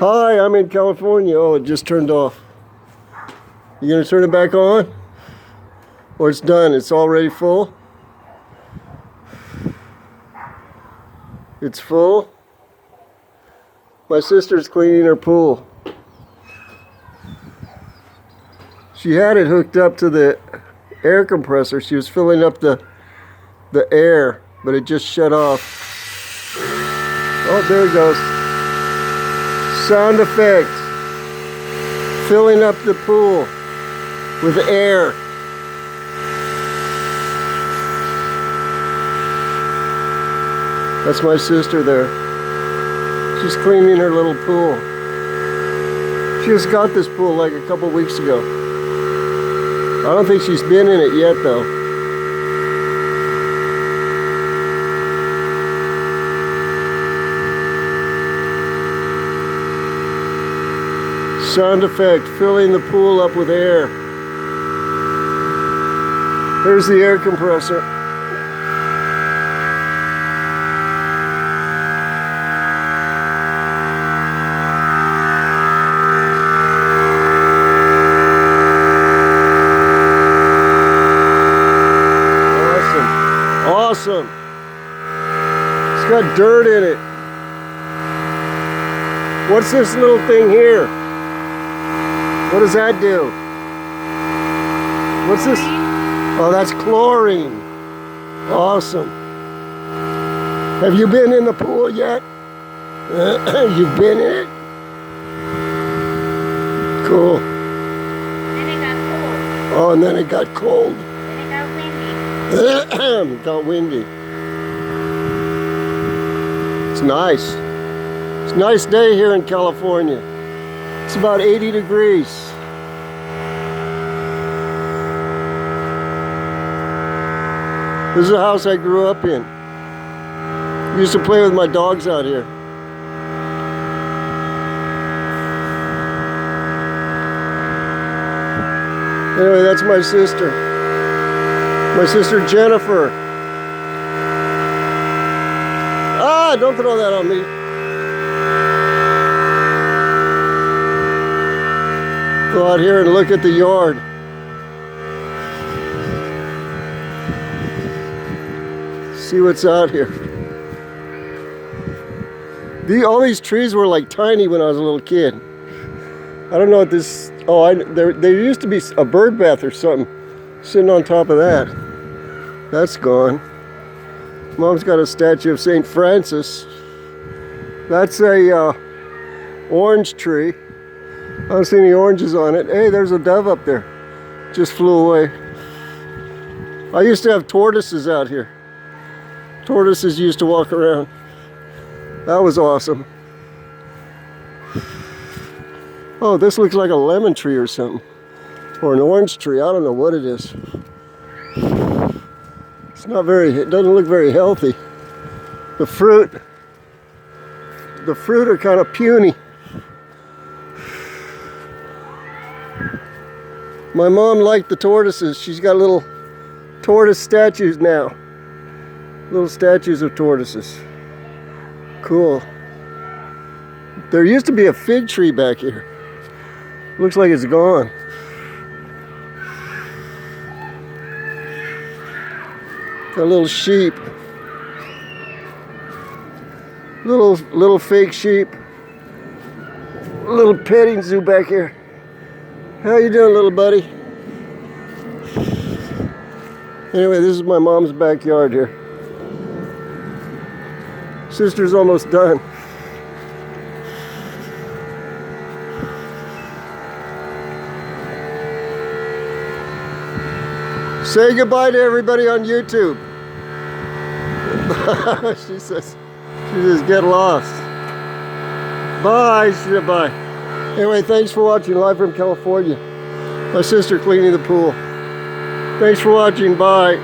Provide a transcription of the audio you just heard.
Hi, I'm in California. Oh, it just turned off. You gonna turn it back on? Or it's done, it's already full? It's full? My sister's cleaning her pool. She had it hooked up to the air compressor. She was filling up the air, but it just shut off. Oh, there it goes. Sound effect. Filling up the pool with air. That's my sister there. She's cleaning her little pool. She just got this pool like a couple weeks ago. I don't think she's been in it yet though. Sound effect, filling the pool up with air. Here's the air compressor. Awesome. It's got dirt in it. What's this little thing here? What does that do? What's this? Oh, that's chlorine. Awesome. Have you been in the pool yet? You've been in it? Cool. Then it got cold. Oh, and then it got cold. Then it got windy. It got windy. It's nice. It's a nice day here in California. It's about 80 degrees. This is the house I grew up in. I used to play with my dogs out here. Anyway, that's my sister. My sister Jennifer. Ah, don't throw that on me. Go out here and look at the yard. See what's out here. All these trees were like tiny when I was a little kid. I don't know what this. Oh, there used to be a bird bath or something sitting on top of that. That's gone. Mom's got a statue of St. Francis. That's a orange tree. I don't see any oranges on it. Hey, there's a dove up there. Just flew away. I used to have tortoises out here. Tortoises used to walk around. That was awesome. Oh, this looks like a lemon tree or something. Or an orange tree. I don't know what it is. It's not very, it doesn't look very healthy. The fruit are kind of puny. My mom liked the tortoises. She's got little tortoise statues now. Little statues of tortoises. Cool. There used to be a fig tree back here. Looks like it's gone. Got little sheep. Little fake sheep. Little petting zoo back here. How you doing, little buddy? Anyway, this is my mom's backyard here. Sister's almost done. Say goodbye to everybody on YouTube. She says, get lost. Bye, she said bye. Anyway, thanks for watching live from California. My sister cleaning the pool. Thanks for watching, bye.